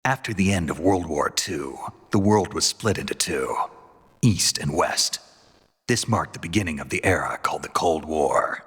After the end of World War II, the world was split into two, East and West. This marked the beginning of the era called the Cold War.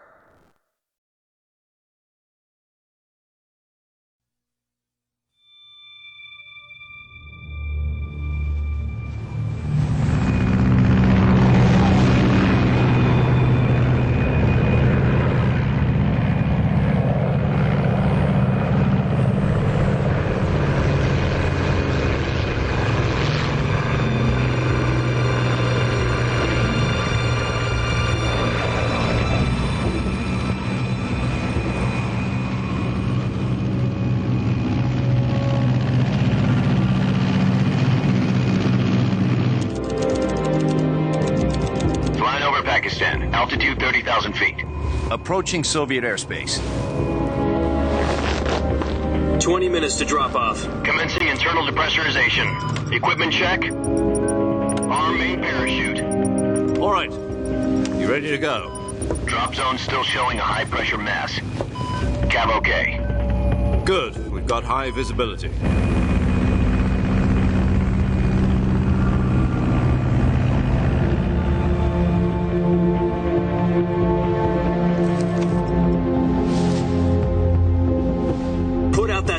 Altitude 30,000 feet. Approaching Soviet airspace. 20 minutes to drop off. Commencing internal depressurization. Equipment check. Arm main parachute. All right. You ready to go? Drop zone still showing a high pressure mass. Cav okay. Good. We've got high visibility.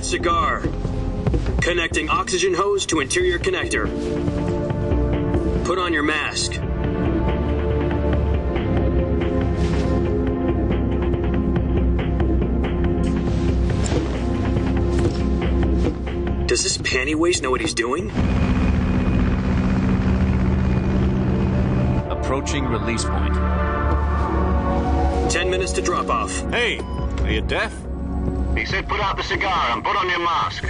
Cigar. Connecting oxygen hose to interior connector. Put on your mask. Does this pantywaist know what he's doing? Approaching release point. 10 minutes to drop off. Hey, are you deaf? He said put out the cigar and put on your mask.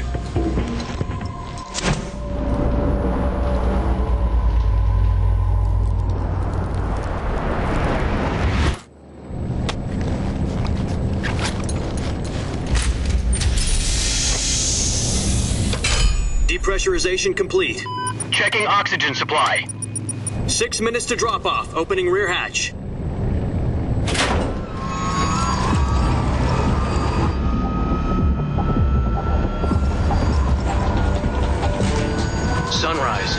Depressurization complete. Checking oxygen supply. 6 minutes to drop off. Opening rear hatch. Sunrise.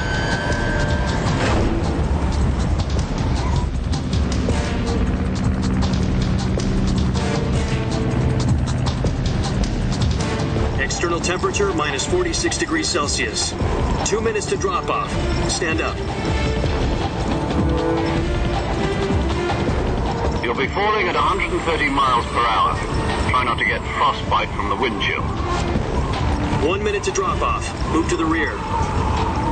External temperature minus 46 degrees Celsius. 2 minutes to drop off. Stand up. You'll be falling at 130 miles per hour. Try not to get frostbite from the wind chill. 1 minute to drop off. Move to the rear.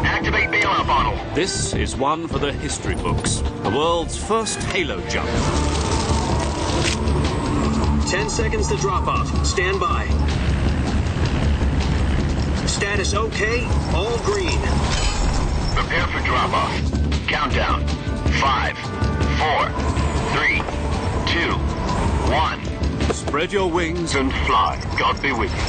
Activate bailout bottle. This is one for the history books. The world's first halo jump. 10 seconds to drop off. Stand by. Status okay. All green. Prepare for drop off. Countdown. 5, 4, 3, 2, 1. Spread your wings And fly. God be with you.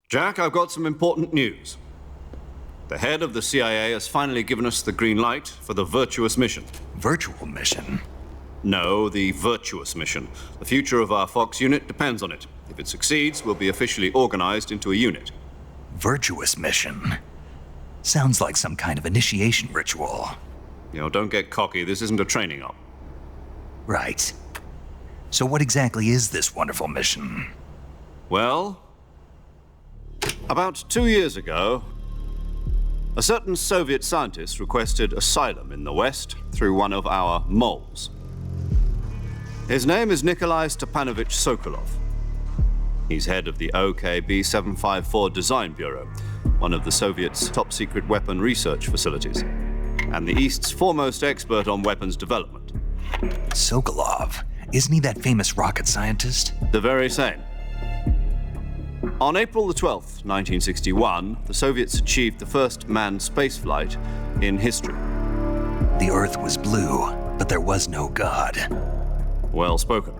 Jack, I've got some important news. The head of the CIA has finally given us the green light for the Virtuous Mission. Virtual Mission? No, the Virtuous Mission. The future of our Fox unit depends on it. If it succeeds, we'll be officially organized into a unit. Virtuous Mission? Sounds like some kind of initiation ritual. You know, don't get cocky. This isn't a training op. Right. So what exactly is this wonderful mission? Well, about 2 years ago, a certain Soviet scientist requested asylum in the West through one of our moles. His name is Nikolai Stepanovich Sokolov. He's head of the OKB-754 Design Bureau, one of the Soviets' top-secret weapon research facilities, and the East's foremost expert on weapons development. Sokolov? Isn't he that famous rocket scientist? The very same. On April the 12th, 1961, the Soviets achieved the first manned spaceflight in history. The Earth was blue, but there was no God. Well spoken.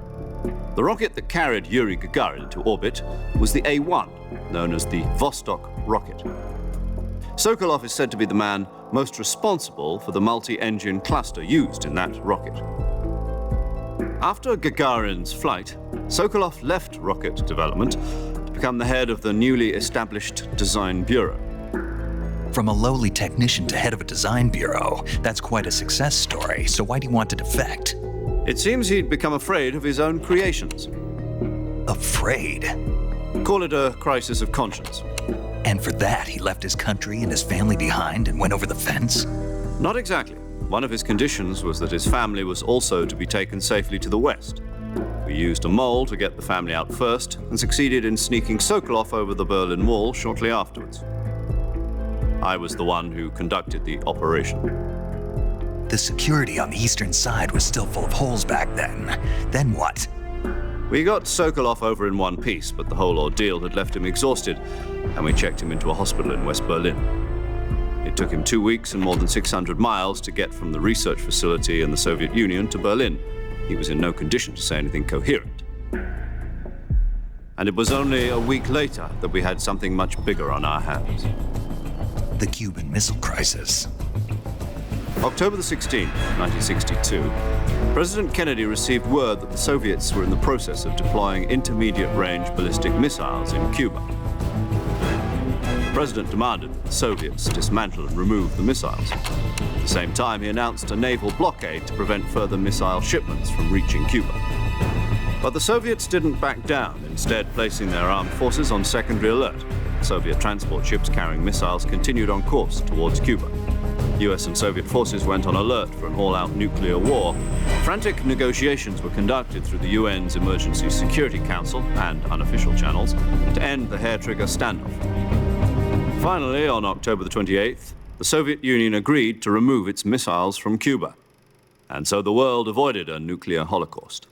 The rocket that carried Yuri Gagarin into orbit was the A-1, known as the Vostok rocket. Sokolov is said to be the man most responsible for the multi-engine cluster used in that rocket. After Gagarin's flight, Sokolov left rocket development to become the head of the newly established Design Bureau. From a lowly technician to head of a design bureau, that's quite a success story, so why'd he want to defect? It seems he'd become afraid of his own creations. Afraid? Call it a crisis of conscience. And for that, he left his country and his family behind and went over the fence? Not exactly. One of his conditions was that his family was also to be taken safely to the west. We used a mole to get the family out first and succeeded in sneaking Sokolov over the Berlin Wall shortly afterwards. I was the one who conducted the operation. The security on the eastern side was still full of holes back then. Then what? We got Sokolov over in one piece, but the whole ordeal had left him exhausted, and we checked him into a hospital in West Berlin. It took him 2 weeks and more than 600 miles to get from the research facility in the Soviet Union to Berlin. He was in no condition to say anything coherent. And it was only a week later that we had something much bigger on our hands. The Cuban Missile Crisis. October the 16th, 1962, President Kennedy received word that the Soviets were in the process of deploying intermediate-range ballistic missiles in Cuba. The President demanded that the Soviets dismantle and remove the missiles. At the same time, he announced a naval blockade to prevent further missile shipments from reaching Cuba. But the Soviets didn't back down, instead placing their armed forces on secondary alert. Soviet transport ships carrying missiles continued on course towards Cuba. US and Soviet forces went on alert for an all-out nuclear war. Frantic negotiations were conducted through the UN's Emergency Security Council and unofficial channels to end the hair-trigger standoff. Finally, on October the 28th, the Soviet Union agreed to remove its missiles from Cuba. And so the world avoided a nuclear holocaust.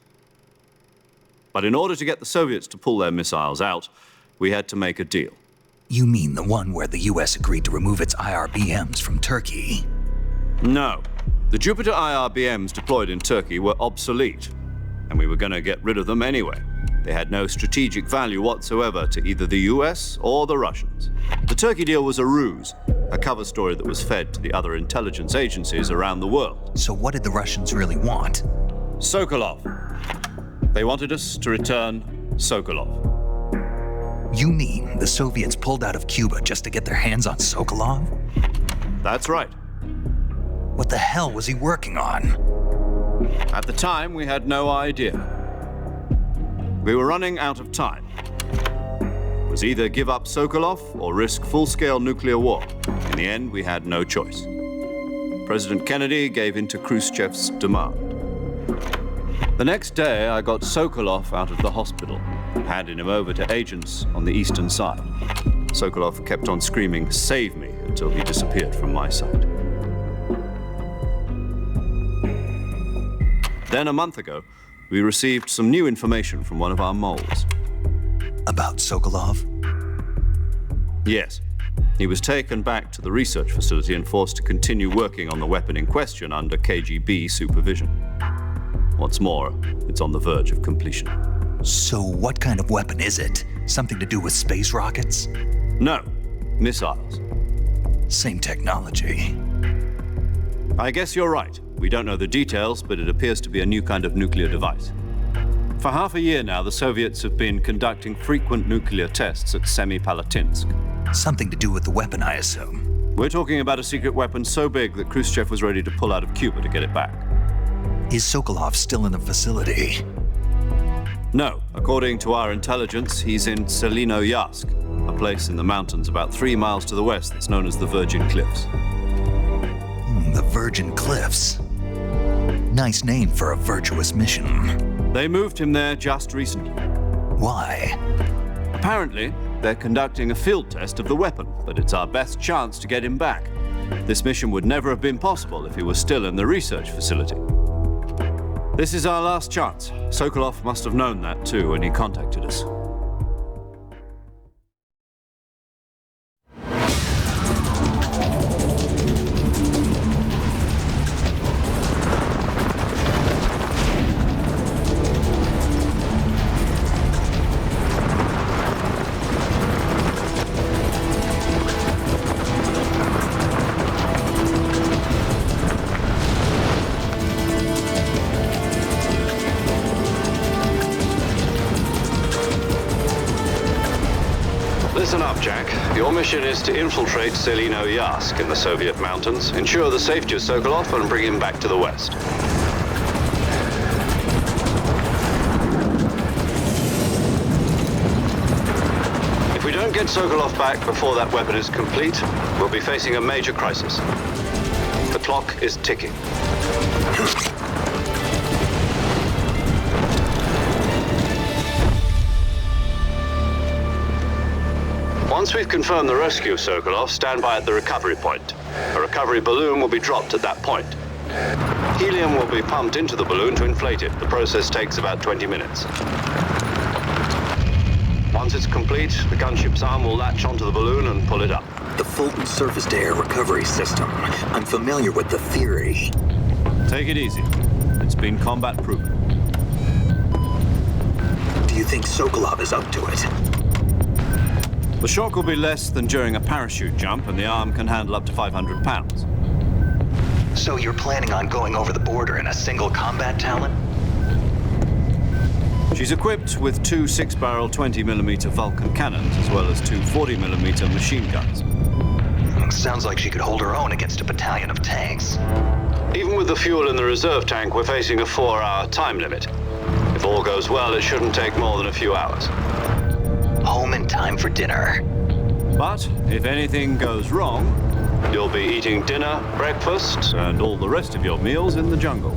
But in order to get the Soviets to pull their missiles out, we had to make a deal. You mean the one where the US agreed to remove its IRBMs from Turkey? No. The Jupiter IRBMs deployed in Turkey were obsolete, and we were going to get rid of them anyway. They had no strategic value whatsoever to either the US or the Russians. The Turkey deal was a ruse, a cover story that was fed to the other intelligence agencies around the world. So what did the Russians really want? Sokolov. They wanted us to return Sokolov. You mean the Soviets pulled out of Cuba just to get their hands on Sokolov? That's right. What the hell was he working on? At the time, we had no idea. We were running out of time. It was either give up Sokolov or risk full-scale nuclear war. In the end, we had no choice. President Kennedy gave in to Khrushchev's demand. The next day, I got Sokolov out of the hospital, handing him over to agents on the eastern side. Sokolov kept on screaming, "Save me," until he disappeared from my sight. Then a month ago, we received some new information from one of our moles. About Sokolov? Yes. He was taken back to the research facility and forced to continue working on the weapon in question under KGB supervision. What's more, it's on the verge of completion. So what kind of weapon is it? Something to do with space rockets? No, missiles. Same technology. I guess you're right. We don't know the details, but it appears to be a new kind of nuclear device. For half a year now, the Soviets have been conducting frequent nuclear tests at Semipalatinsk. Something to do with the weapon, I assume. We're talking about a secret weapon so big that Khrushchev was ready to pull out of Cuba to get it back. Is Sokolov still in the facility? No. According to our intelligence, he's in Selinoyarsk, a place in the mountains about 3 miles to the west that's known as the Virgin Cliffs. The Virgin Cliffs. Nice name for a virtuous mission. They moved him there just recently. Why? Apparently, they're conducting a field test of the weapon, but it's our best chance to get him back. This mission would never have been possible if he was still in the research facility. This is our last chance. Sokolov must have known that too when he contacted us. mission is to infiltrate Selino-Yask in the Soviet mountains, ensure the safety of Sokolov, and bring him back to the West. If we don't get Sokolov back before that weapon is complete, we'll be facing a major crisis. The clock is ticking. Once we've confirmed the rescue of Sokolov, stand by at the recovery point. A recovery balloon will be dropped at that point. Helium will be pumped into the balloon to inflate it. The process takes about 20 minutes. Once it's complete, the gunship's arm will latch onto the balloon and pull it up. The Fulton surface-to-air recovery system. I'm familiar with the theory. Take it easy. It's been combat-proven. Do you think Sokolov is up to it? The shock will be less than during a parachute jump, and the arm can handle up to 500 pounds. So you're planning on going over the border in a single combat Talon? She's equipped with two 6-barrel 20mm Vulcan cannons, as well as two 40mm machine guns. Sounds like she could hold her own against a battalion of tanks. Even with the fuel in the reserve tank, we're facing a 4-hour time limit. If all goes well, it shouldn't take more than a few hours. Home in time for dinner. But if anything goes wrong, you'll be eating dinner, breakfast, and all the rest of your meals in the jungle.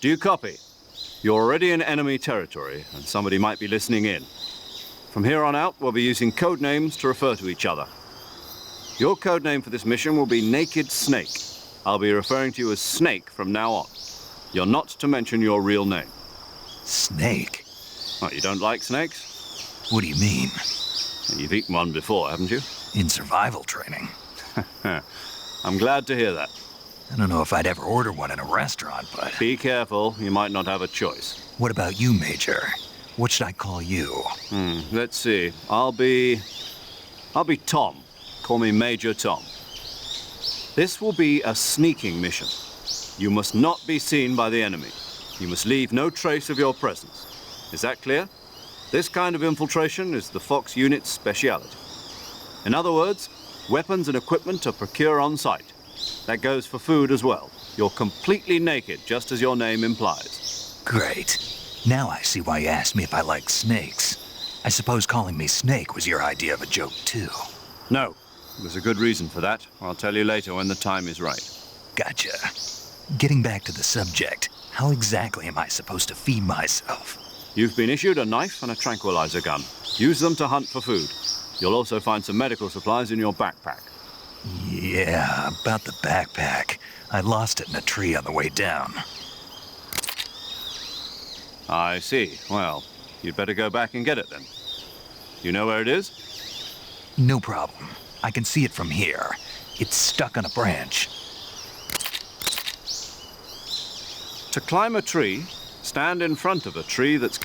Do you copy? You're already in enemy territory, and somebody might be listening in. From here on out, we'll be using code names to refer to each other. Your code name for this mission will be Naked Snake. I'll be referring to you as Snake from now on. You're not to mention your real name. Snake? Oh, you don't like snakes? What do you mean? You've eaten one before, haven't you? In survival training. I'm glad to hear that. I don't know if I'd ever order one in a restaurant, but... Be careful, you might not have a choice. What about you, Major? What should I call you? Let's see. I'll be Tom. Call me Major Tom. This will be a sneaking mission. You must not be seen by the enemy. You must leave no trace of your presence. Is that clear? This kind of infiltration is the Fox unit's speciality. In other words, weapons and equipment are procured on site. That goes for food as well. You're completely naked, just as your name implies. Great. Now I see why you asked me if I like snakes. I suppose calling me Snake was your idea of a joke, too. No. There's a good reason for that. I'll tell you later when the time is right. Gotcha. Getting back to the subject, how exactly am I supposed to feed myself? You've been issued a knife and a tranquilizer gun. Use them to hunt for food. You'll also find some medical supplies in your backpack. Yeah, about the backpack. I lost it in a tree on the way down. I see. Well, you'd better go back and get it then. You know where it is? No problem. I can see it from here. It's stuck on a branch. To climb a tree, Stand in front of a tree that's...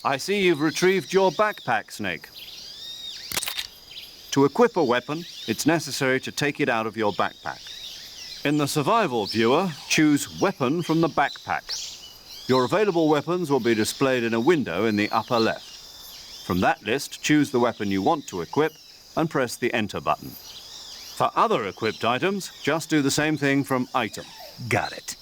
I see you've retrieved your backpack, Snake. To equip a weapon, it's necessary to take it out of your backpack. In the survival viewer, choose Weapon from the backpack. Your available weapons will be displayed in a window in the upper left. From that list, choose the weapon you want to equip and press the Enter button. For other equipped items, just do the same thing from Item. Got it.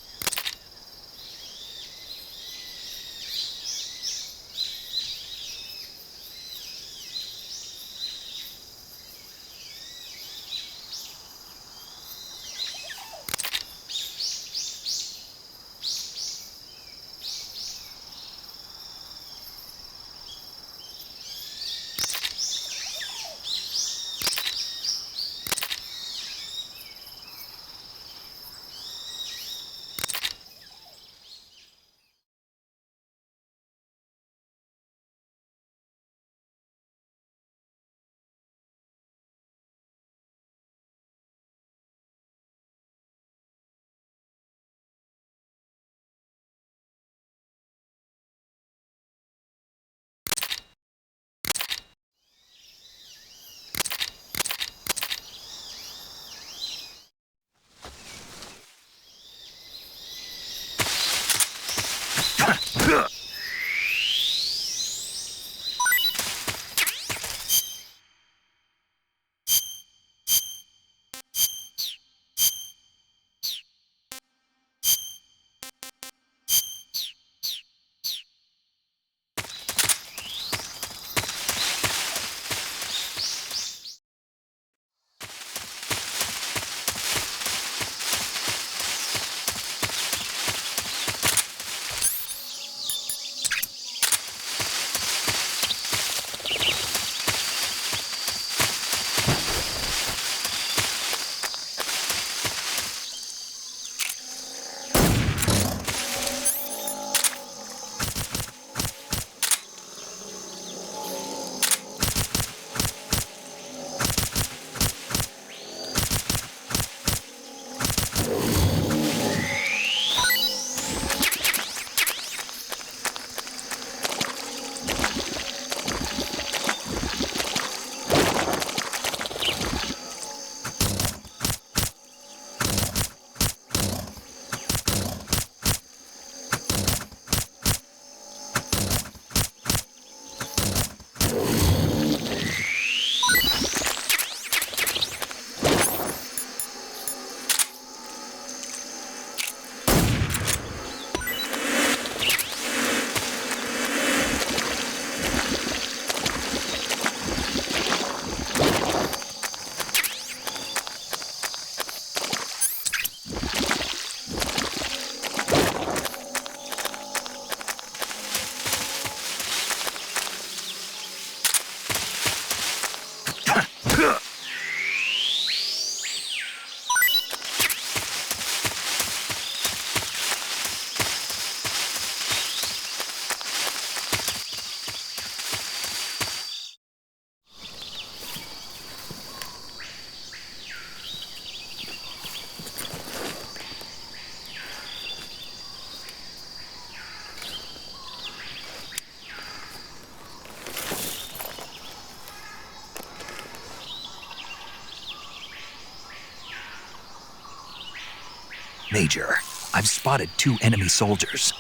Major, I've spotted 2 enemy soldiers.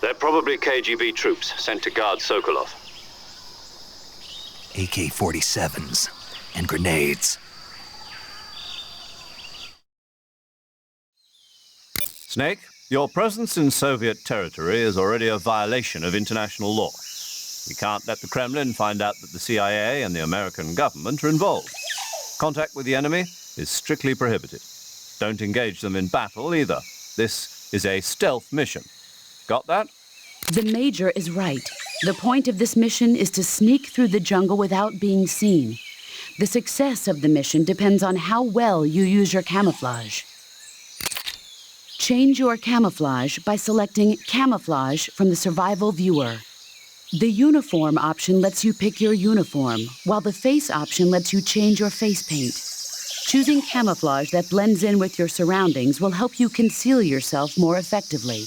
They're probably KGB troops sent to guard Sokolov. AK-47s and grenades. Snake, your presence in Soviet territory is already a violation of international law. We can't let the Kremlin find out that the CIA and the American government are involved. Contact with the enemy is strictly prohibited. Don't engage them in battle either. This is a stealth mission. Got that? The Major is right. The point of this mission is to sneak through the jungle without being seen. The success of the mission depends on how well you use your camouflage. Change your camouflage by selecting Camouflage from the Survival Viewer. The Uniform option lets you pick your uniform, while the Face option lets you change your face paint. Choosing camouflage that blends in with your surroundings will help you conceal yourself more effectively.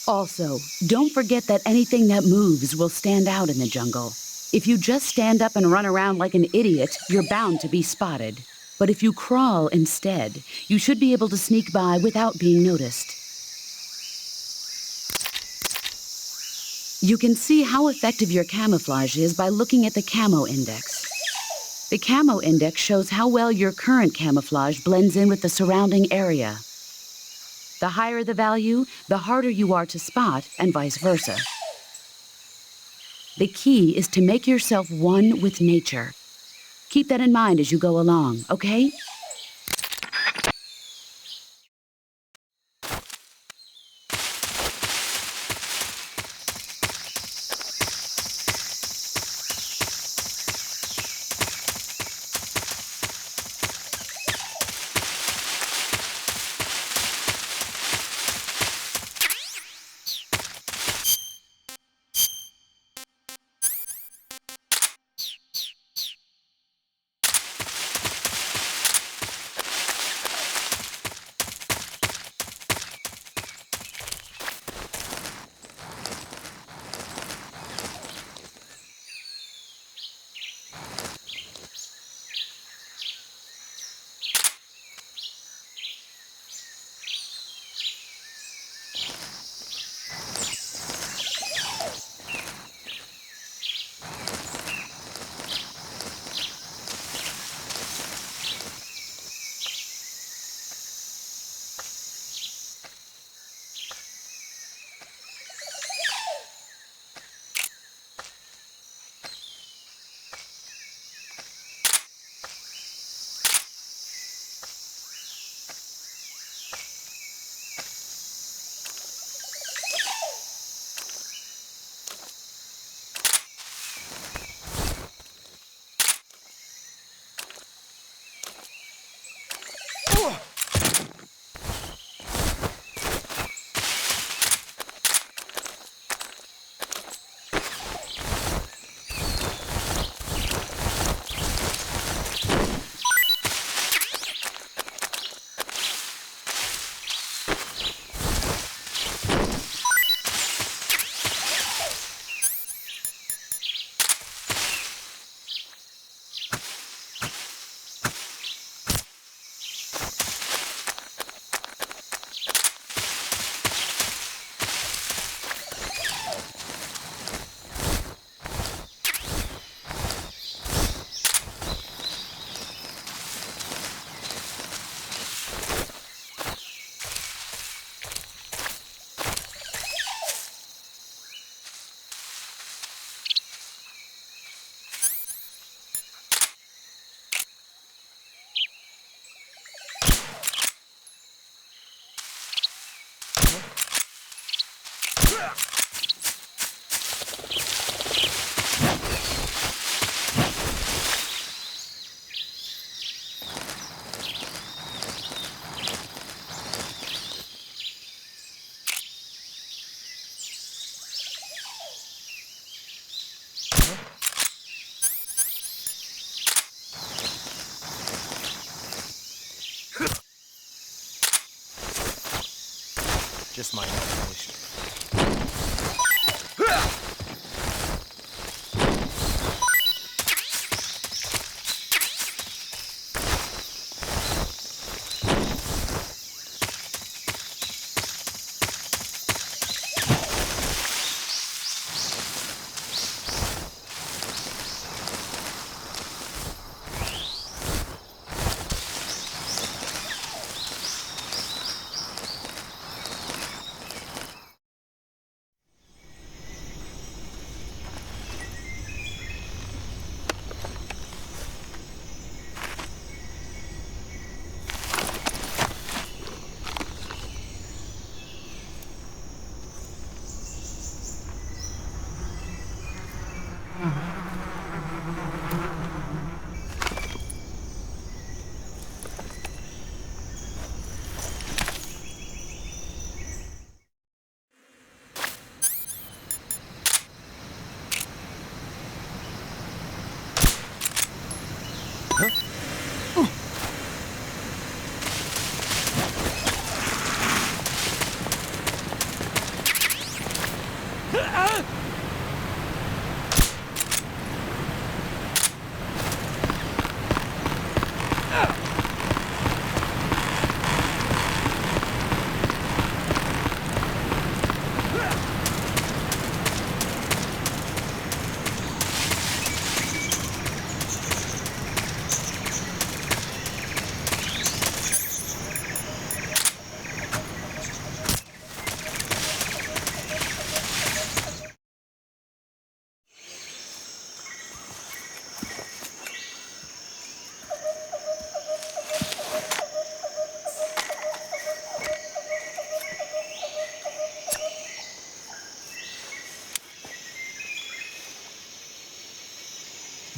Also, don't forget that anything that moves will stand out in the jungle. If you just stand up and run around like an idiot, you're bound to be spotted. But if you crawl instead, you should be able to sneak by without being noticed. You can see how effective your camouflage is by looking at the camo index. The camo index shows how well your current camouflage blends in with the surrounding area. The higher the value, the harder you are to spot, and vice versa. The key is to make yourself one with nature. Keep that in mind as you go along, okay? Just my imagination.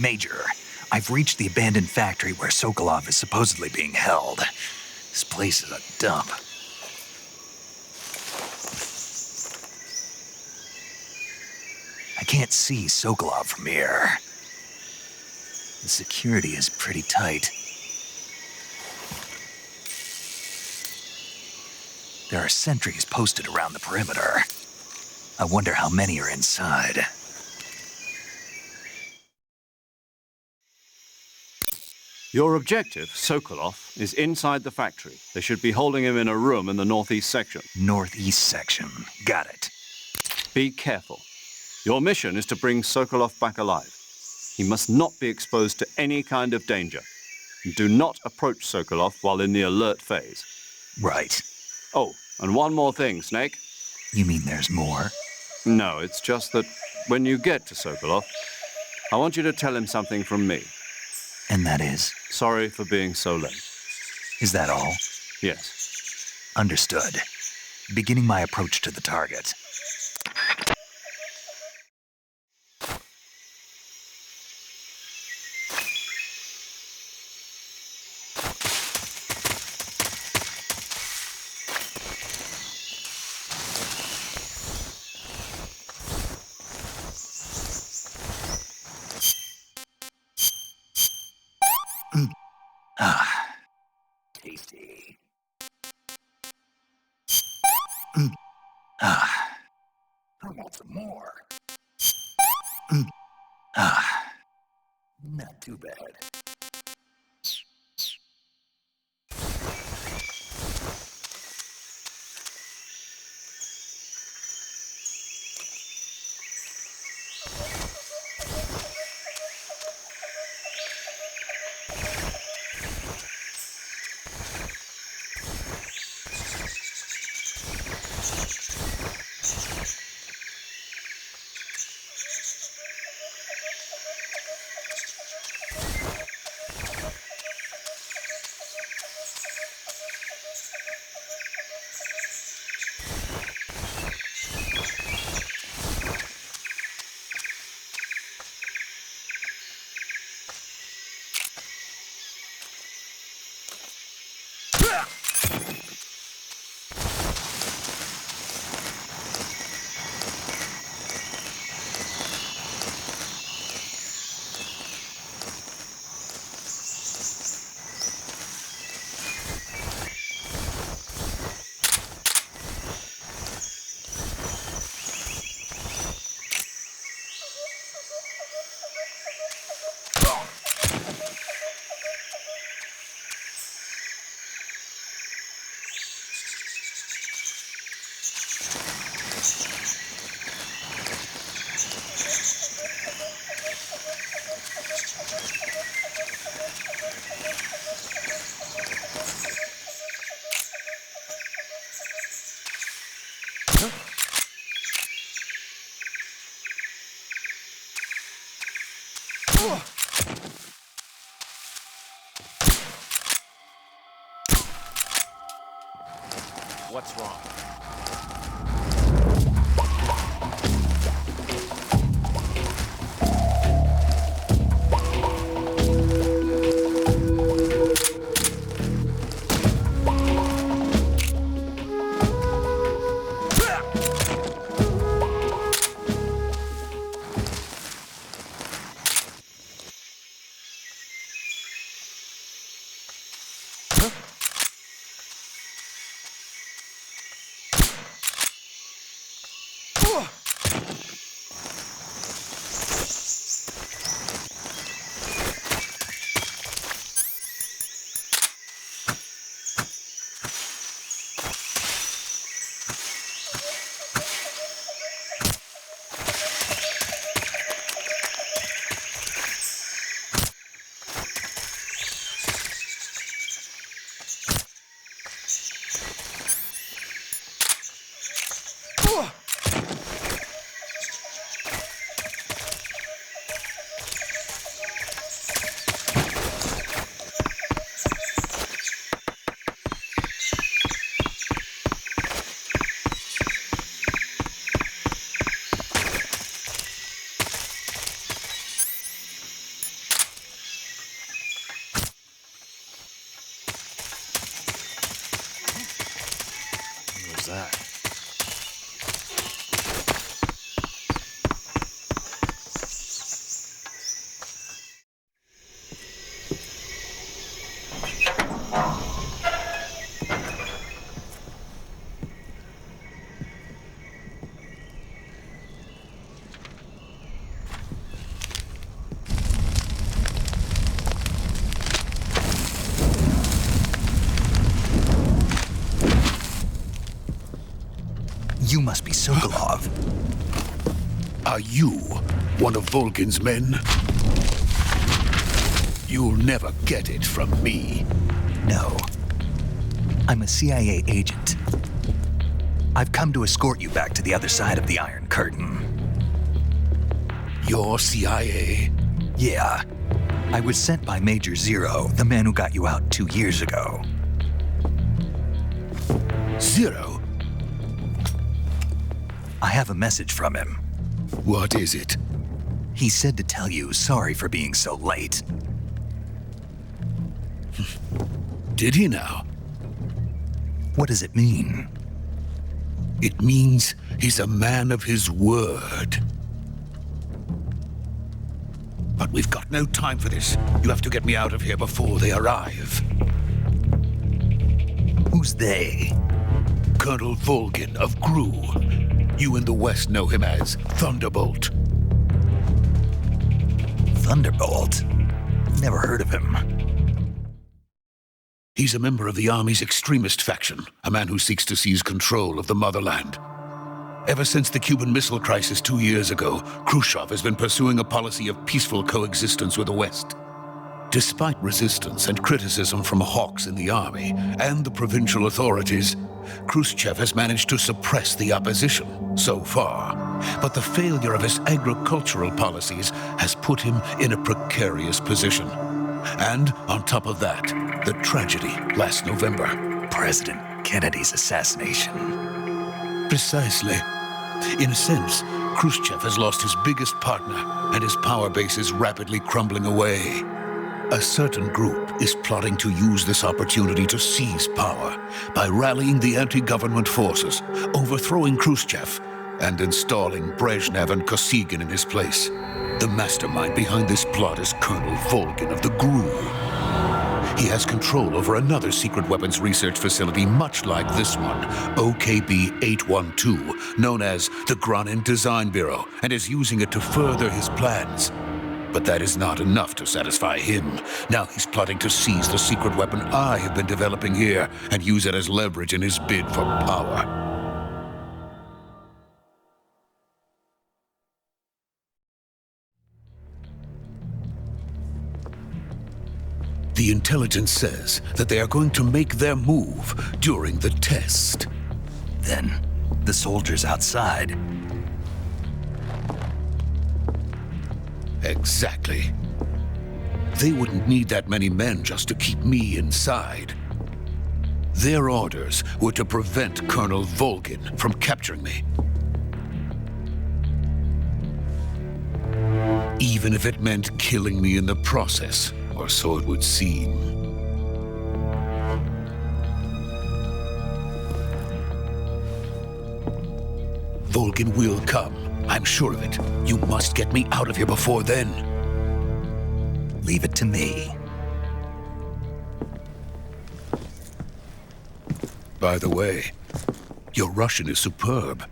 Major, I've reached the abandoned factory where Sokolov is supposedly being held. This place is a dump. I can't see Sokolov from here. The security is pretty tight. There are sentries posted around the perimeter. I wonder how many are inside. Your objective, Sokolov, is inside the factory. They should be holding him in a room in the northeast section. Northeast section. Got it. Be careful. Your mission is to bring Sokolov back alive. He must not be exposed to any kind of danger. Do not approach Sokolov while in the alert phase. Right. Oh, and one more thing, Snake. You mean there's more? No, it's just that when you get to Sokolov, I want you to tell him something from me. And that is? Sorry for being so late. Is that all? Yes. Understood. Beginning my approach to the target. Tasty. I want some more. Not too bad. What's wrong? was that? You must be Sokolov. Are you one of Volgin's men? You'll never get it from me. No. I'm a CIA agent. I've come to escort you back to the other side of the Iron Curtain. You're CIA? Yeah. I was sent by Major Zero, the man who got you out 2 years ago. Zero? I have a message from him. What is it? He said to tell you sorry for being so late. Did he now? What does it mean? It means he's a man of his word. But we've got no time for this. You have to get me out of here before they arrive. Who's they? Colonel Volgin of GRU. You in the West know him as Thunderbolt. Thunderbolt? Never heard of him. He's a member of the Army's extremist faction, a man who seeks to seize control of the motherland. Ever since the Cuban Missile Crisis 2 years ago, Khrushchev has been pursuing a policy of peaceful coexistence with the West. Despite resistance and criticism from hawks in the Army and the provincial authorities, Khrushchev has managed to suppress the opposition so far. But the failure of his agricultural policies has put him in a precarious position. And on top of that, the tragedy last November. President Kennedy's assassination. Precisely. In a sense, Khrushchev has lost his biggest partner, and his power base is rapidly crumbling away. A certain group is plotting to use this opportunity to seize power by rallying the anti-government forces, overthrowing Khrushchev, and installing Brezhnev and Kosygin in his place. The mastermind behind this plot is Colonel Volgin of the GRU. He has control over another secret weapons research facility much like this one, OKB-812, known as the Granin Design Bureau, and is using it to further his plans. But that is not enough to satisfy him. Now he's plotting to seize the secret weapon I have been developing here and use it as leverage in his bid for power. The intelligence says that they are going to make their move during the test. Then, the soldiers outside. Exactly. They wouldn't need that many men just to keep me inside. Their orders were to prevent Colonel Volgin from capturing me. Even if it meant killing me in the process, or so it would seem. Volgin will come. I'm sure of it. You must get me out of here before then. Leave it to me. By the way, your Russian is superb.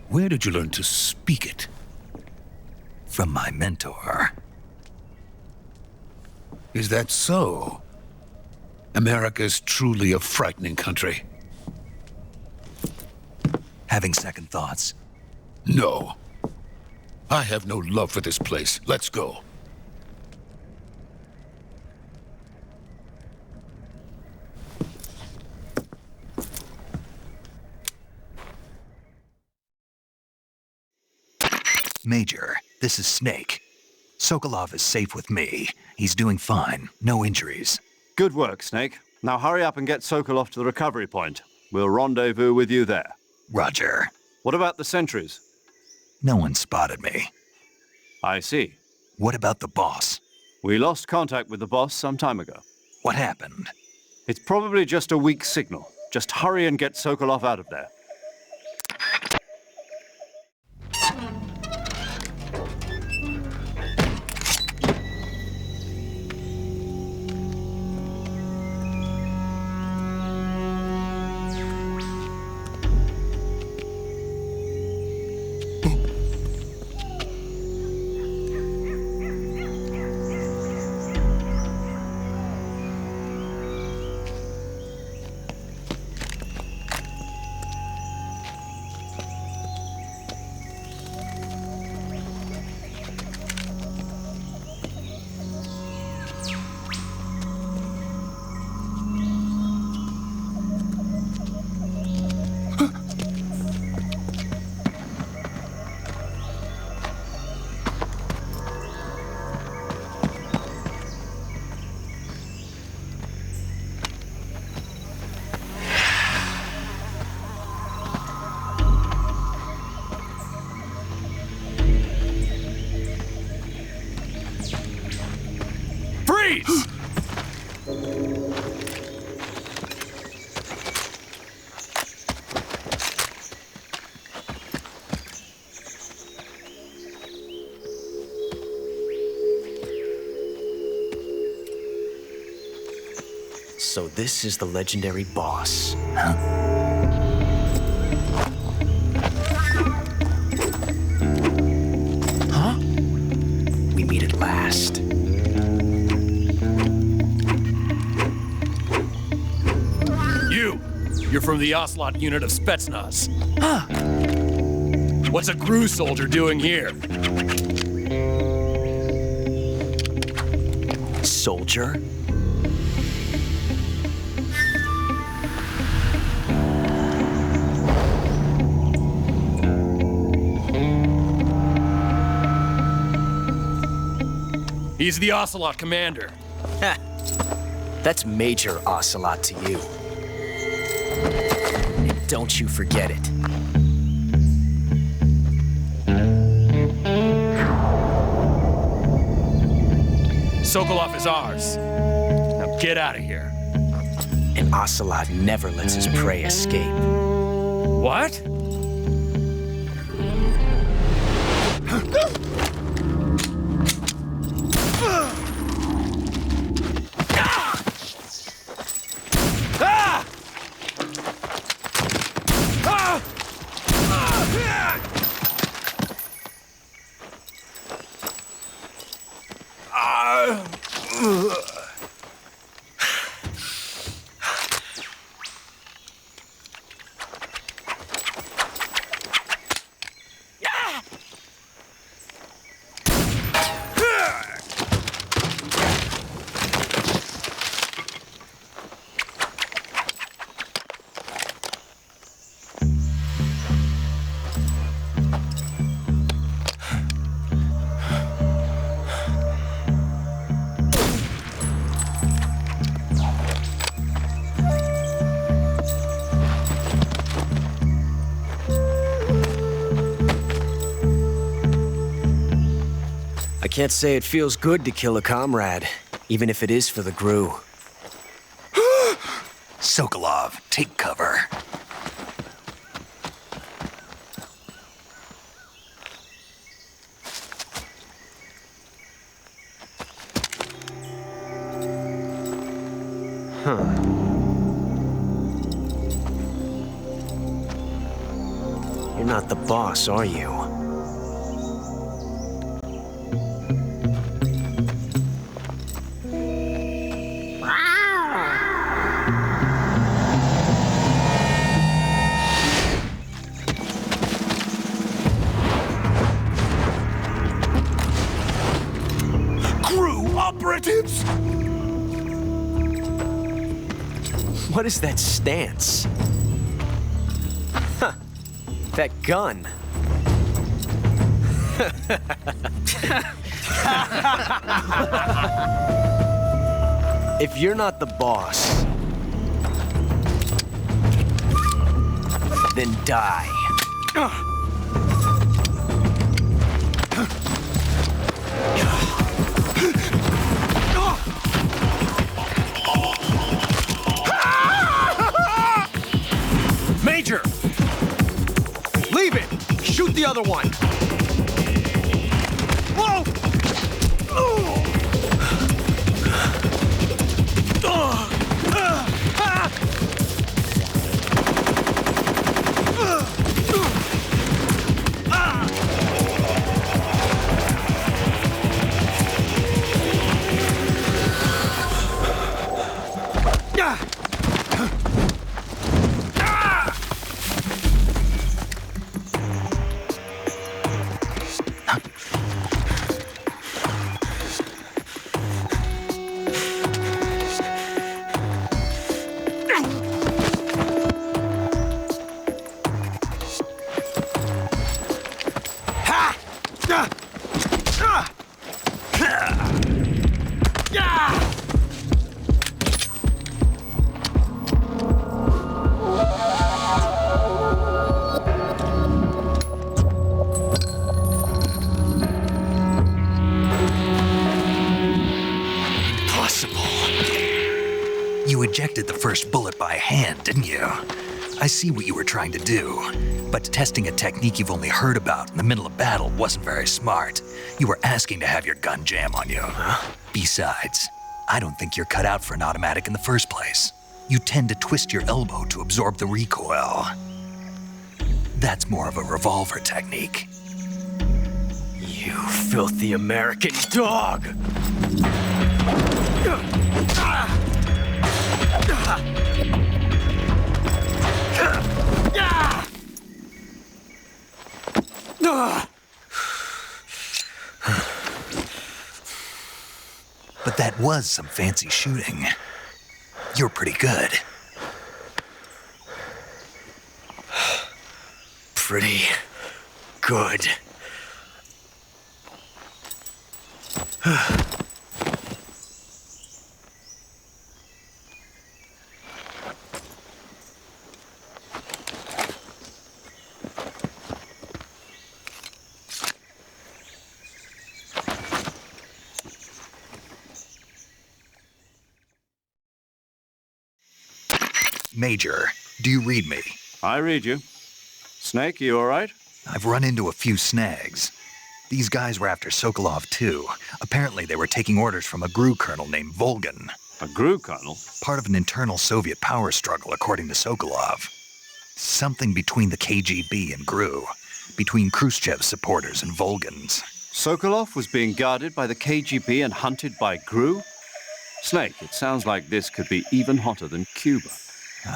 Where did you learn to speak it? From my mentor. Is that so? America's truly a frightening country. Having second thoughts? No. I have no love for this place. Let's go. Major, this is Snake. Sokolov is safe with me. He's doing fine. No injuries. Good work, Snake. Now hurry up and get Sokolov to the recovery point. We'll rendezvous with you there. Roger. What about the sentries? No one spotted me. I see. What about the boss? We lost contact with the boss some time ago. What happened? It's probably just a weak signal. Just hurry and get Sokolov out of there. So this is the legendary boss. Huh? We meet at last. You're from the Ocelot unit of Spetsnaz. Huh. What's a crew soldier doing here? Soldier? He's the Ocelot commander. Ha! That's Major Ocelot to you. And don't you forget it. Sokolov is ours. Now get out of here. And Ocelot never lets his prey escape. What? I can't say it feels good to kill a comrade, even if it is for the GRU. Sokolov, take cover. Huh. You're not the boss, are you? Operatives! What is that stance? Huh. That gun. If you're not the boss, then die. another one! Whoa! You ejected the first bullet by hand, didn't you? I see what you were trying to do, but testing a technique you've only heard about in the middle of battle wasn't very smart. You were asking to have your gun jam on you. Besides, I don't think you're cut out for an automatic in the first place. You tend to twist your elbow to absorb the recoil. That's more of a revolver technique. You filthy American dog! But that was some fancy shooting. You're pretty good. Pretty good. Major, do you read me? I read you. Snake, you all right? I've run into a few snags. These guys were after Sokolov too. Apparently they were taking orders from a GRU colonel named Volgin. A GRU colonel? Part of an internal Soviet power struggle, according to Sokolov. Something between the KGB and GRU. Between Khrushchev's supporters and Volgin's. Sokolov was being guarded by the KGB and hunted by GRU? Snake, it sounds like this could be even hotter than Cuba.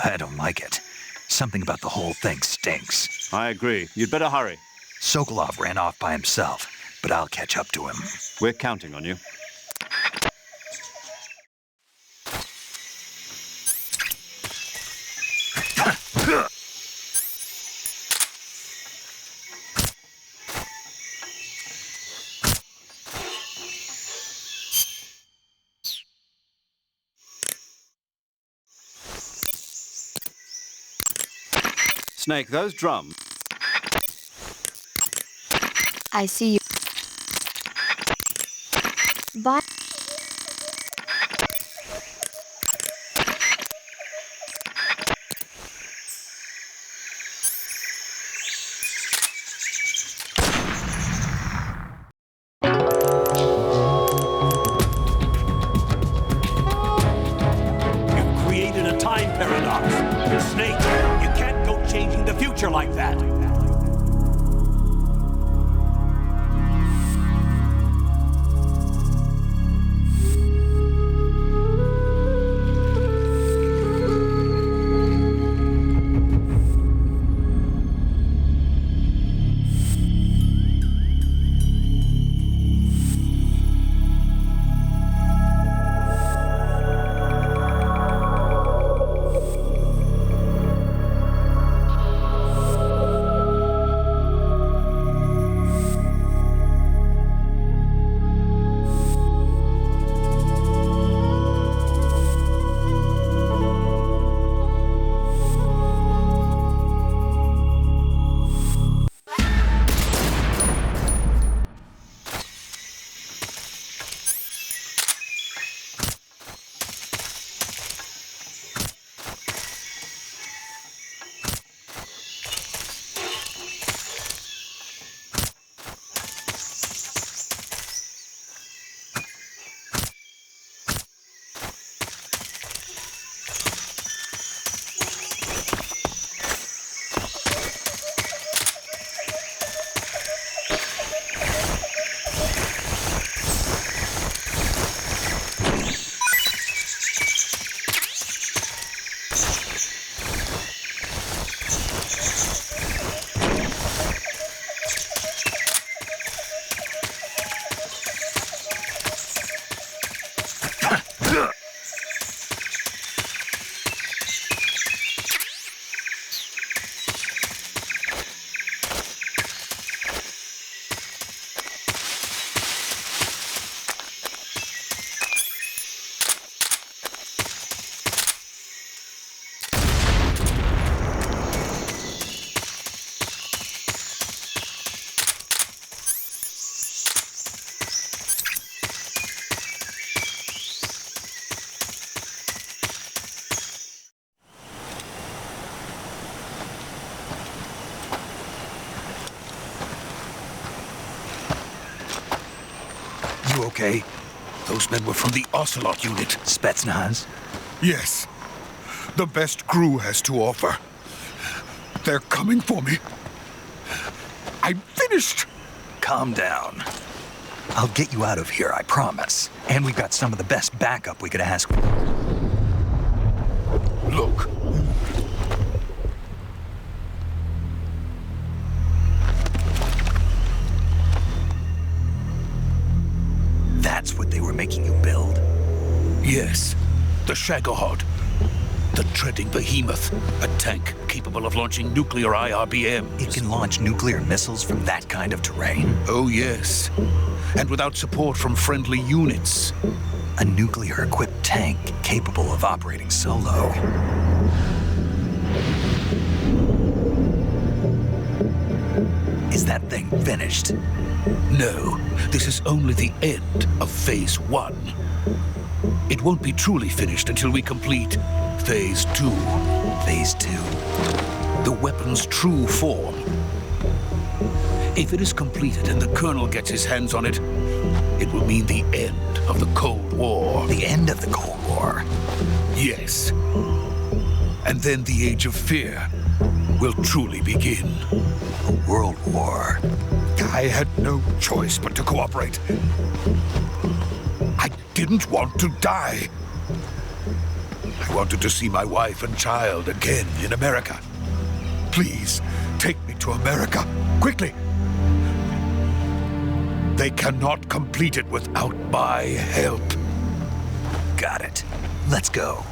I don't like it. Something about the whole thing stinks. I agree. You'd better hurry. Sokolov ran off by himself, but I'll catch up to him. We're counting on you. Snake, those drums. I see you. Bye. You've created a time paradox. Snake, you can't go changing the future like that. okay? Those men were from the Ocelot unit. Spetsnaz? Yes. The best crew has to offer. They're coming for me. I'm finished. Calm down. I'll get you out of here, I promise. And we've got some of the best backup we could ask for. Look. That's what they were making you build? Yes. The Shagohod. The treading behemoth. A tank capable of launching nuclear IRBMs. It can launch nuclear missiles from that kind of terrain? Oh, yes. And without support from friendly units. A nuclear-equipped tank capable of operating solo. Is that thing finished? No, this is only the end of Phase 1. It won't be truly finished until we complete Phase 2. Phase 2? The weapon's true form. If it is completed and the Colonel gets his hands on it, it will mean the end of the Cold War. The end of the Cold War? Yes. And then the Age of Fear will truly begin. A world war. I had no choice but to cooperate. I didn't want to die. I wanted to see my wife and child again in America. Please, take me to America, quickly. They cannot complete it without my help. Got it. Let's go.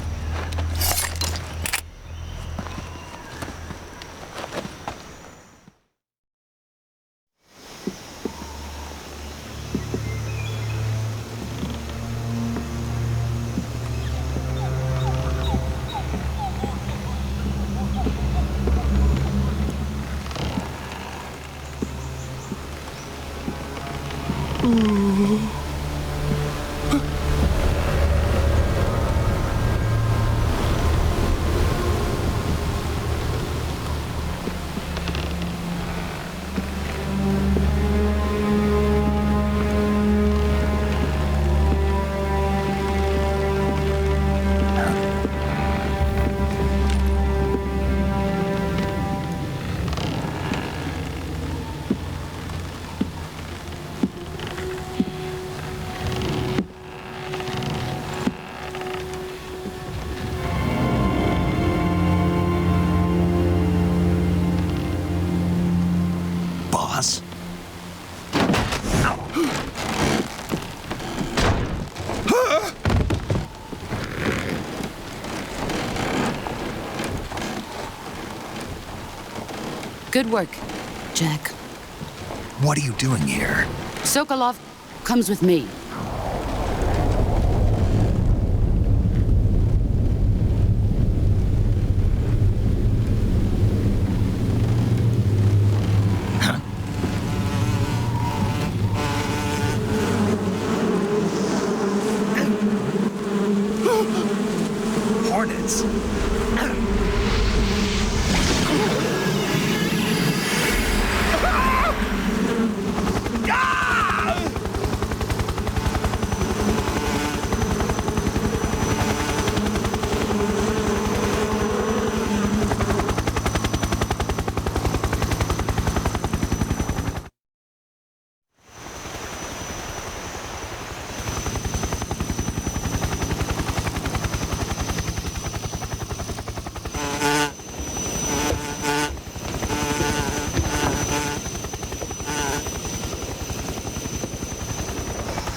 Good work, Jack. What are you doing here? Sokolov comes with me. Hornets.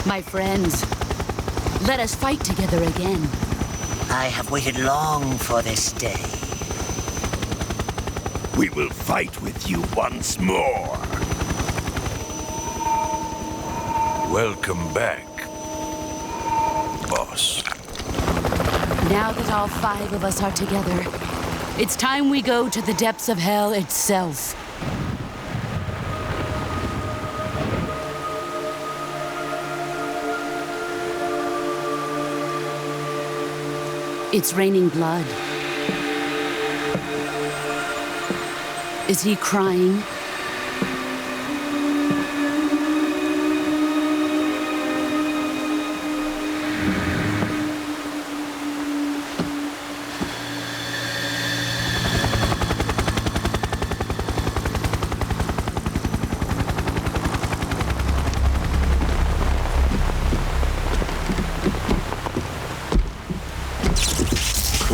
My friends, let us fight together again. I have waited long for this day. We will fight with you once more. Welcome back, boss. Now that all 5 of us are together, it's time we go to the depths of hell itself. It's raining blood. Is he crying?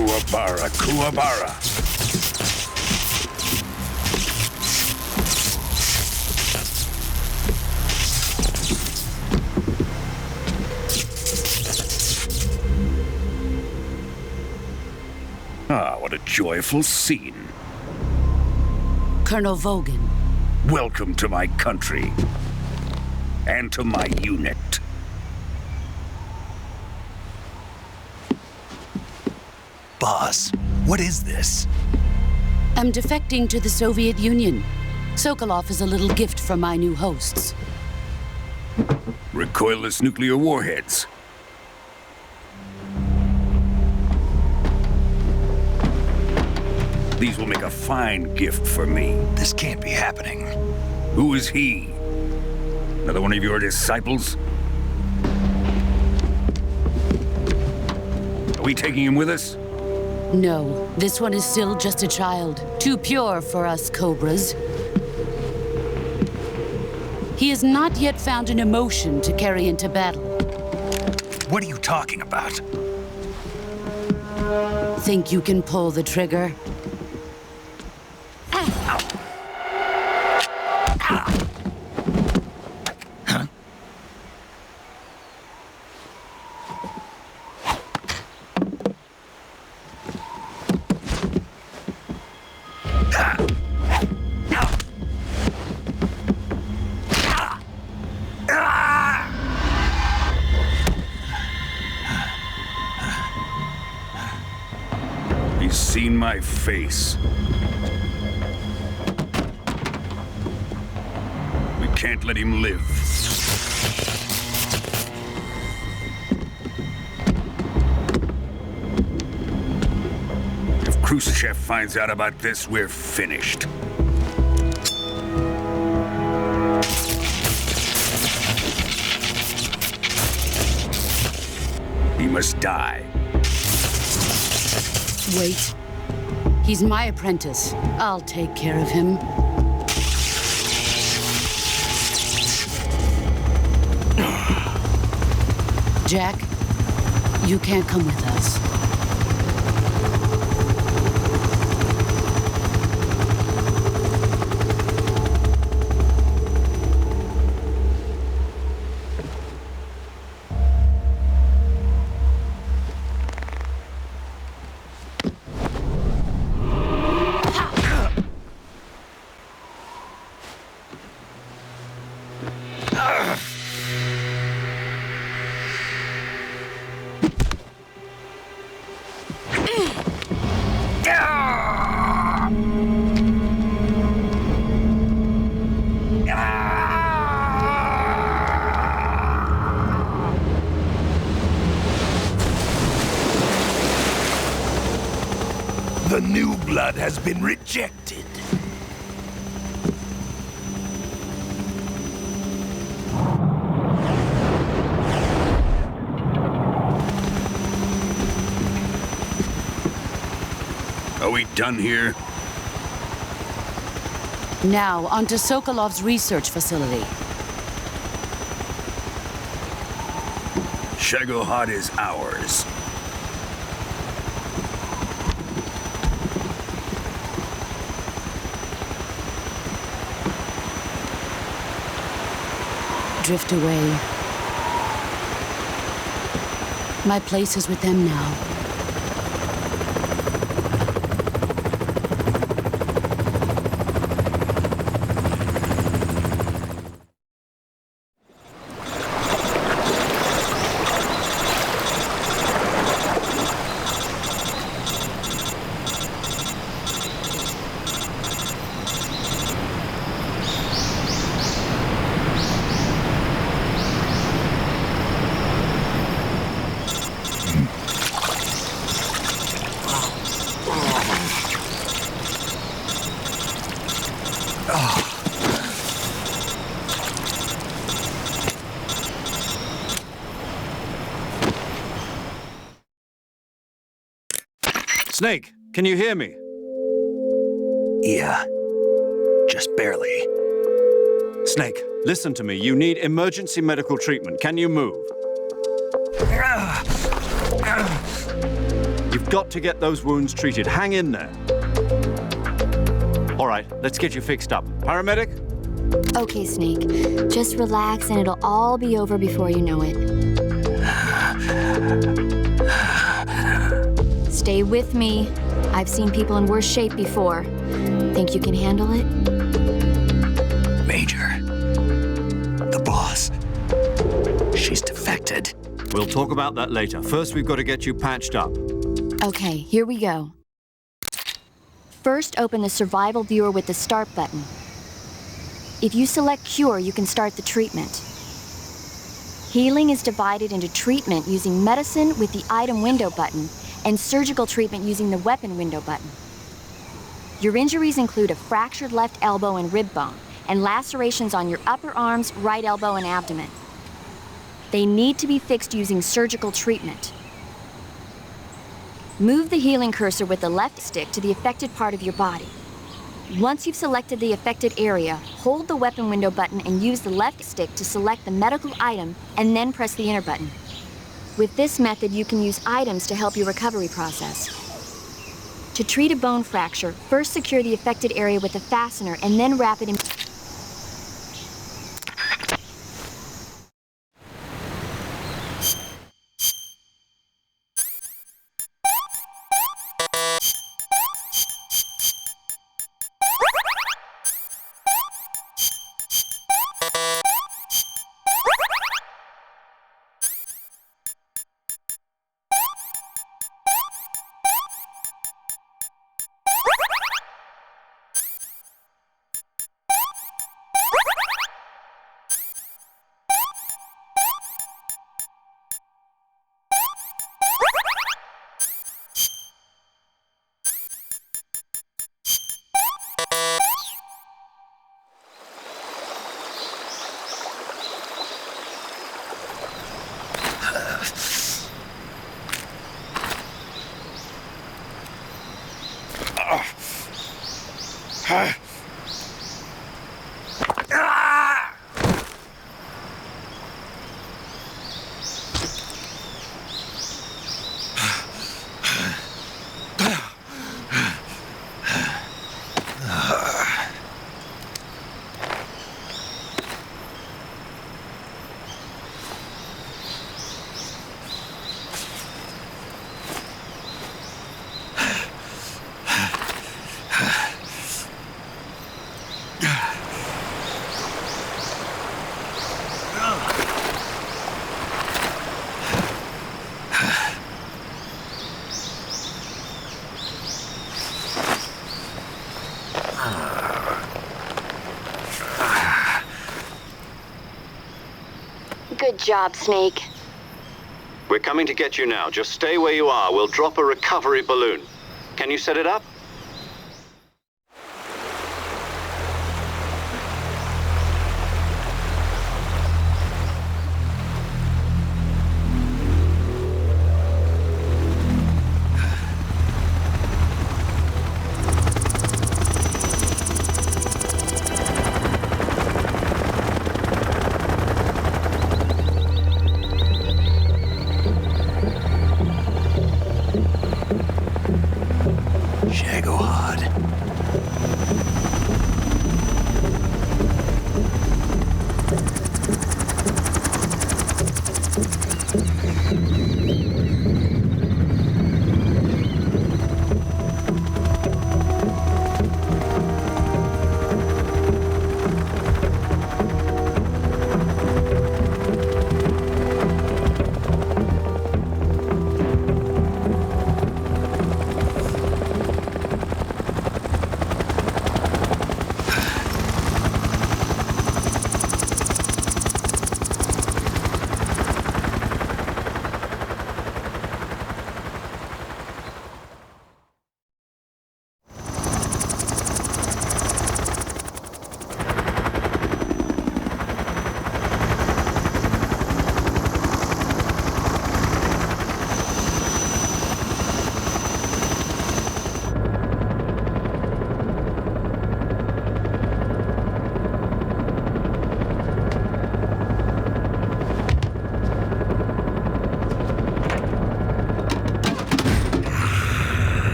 Kuwabara, Kuwabara. Ah, what a joyful scene. Colonel Volgin. Welcome to my country. And to my unit. Boss, what is this? I'm defecting to the Soviet Union. Sokolov is a little gift from my new hosts. Recoilless nuclear warheads. These will make a fine gift for me. This can't be happening. Who is he? Another one of your disciples? Are we taking him with us? No, this one is still just a child. Too pure for us Cobras. He has not yet found an emotion to carry into battle. What are you talking about? Think you can pull the trigger? He's seen my face. We can't let him live. If Khrushchev finds out about this, we're finished. He must die. Wait. He's my apprentice. I'll take care of him. Jack, you can't come with us. The new blood has been rejected. Are we done here? Now, onto Sokolov's research facility. Shagohod is ours. Drift away. My place is with them now. Snake, can you hear me? Yeah, just barely. Snake, listen to me. You need emergency medical treatment. Can you move? You've got to get those wounds treated. Hang in there. All right, let's get you fixed up. Paramedic? Okay, Snake. Just relax and it'll all be over before you know it. Stay with me. I've seen people in worse shape before. Think you can handle it? Major. The boss. She's defected. We'll talk about that later. First, we've got to get you patched up. Okay, here we go. First, open the survival viewer with the start button. If you select Cure, you can start the treatment. Healing is divided into treatment using medicine with the item window button and surgical treatment using the weapon window button. Your injuries include a fractured left elbow and rib bone, and lacerations on your upper arms, right elbow, and abdomen. They need to be fixed using surgical treatment. Move the healing cursor with the left stick to the affected part of your body. Once you've selected the affected area, hold the weapon window button and use the left stick to select the medical item, and then press the enter button. With this method, you can use items to help your recovery process. To treat a bone fracture, first secure the affected area with a fastener and then wrap it in. Good job, Snake. We're coming to get you now. Just stay where you are. We'll drop a recovery balloon. Can you set it up? Shagohod.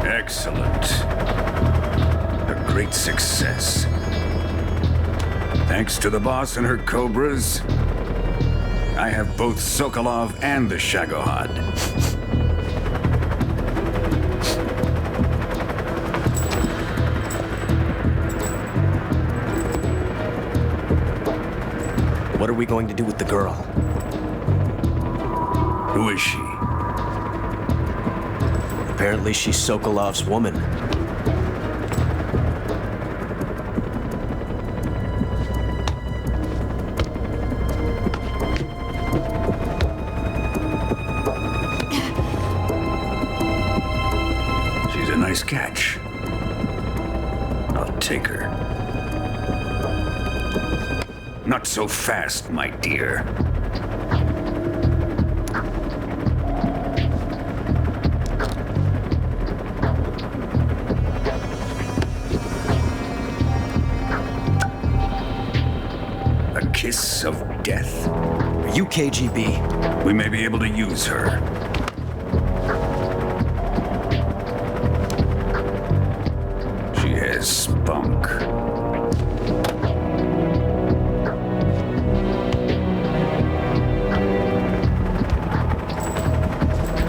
Excellent. A great success. Thanks to the boss and her Cobras, I have both Sokolov and the Shagohod. What are we going to do with the girl? Who is she? Apparently she's Sokolov's woman. She's a nice catch. I'll take her. Not so fast, my dear. A kiss of death? Are you KGB? We may be able to use her. She has spunk.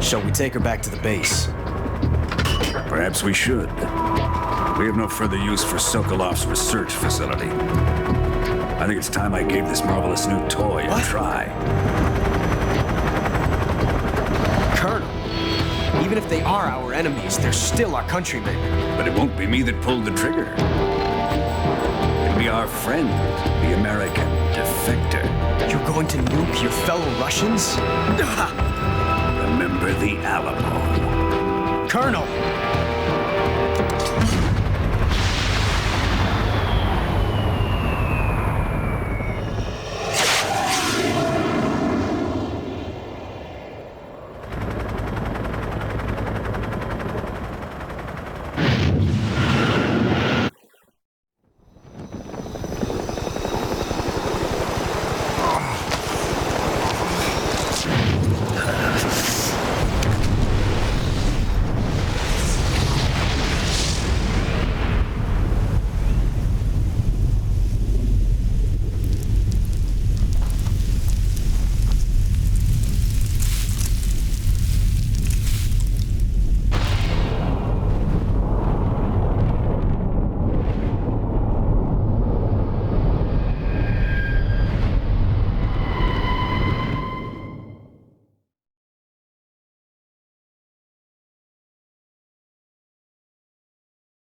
Shall we take her back to the base? Perhaps we should. We have no further use for Sokolov's research facility. I think it's time I gave this marvelous new toy a try. Colonel, even if they are our enemies, they're still our countrymen. But it won't be me that pulled the trigger. It'll be our friend, the American defector. You're going to nuke your fellow Russians? Remember the Alamo. Colonel!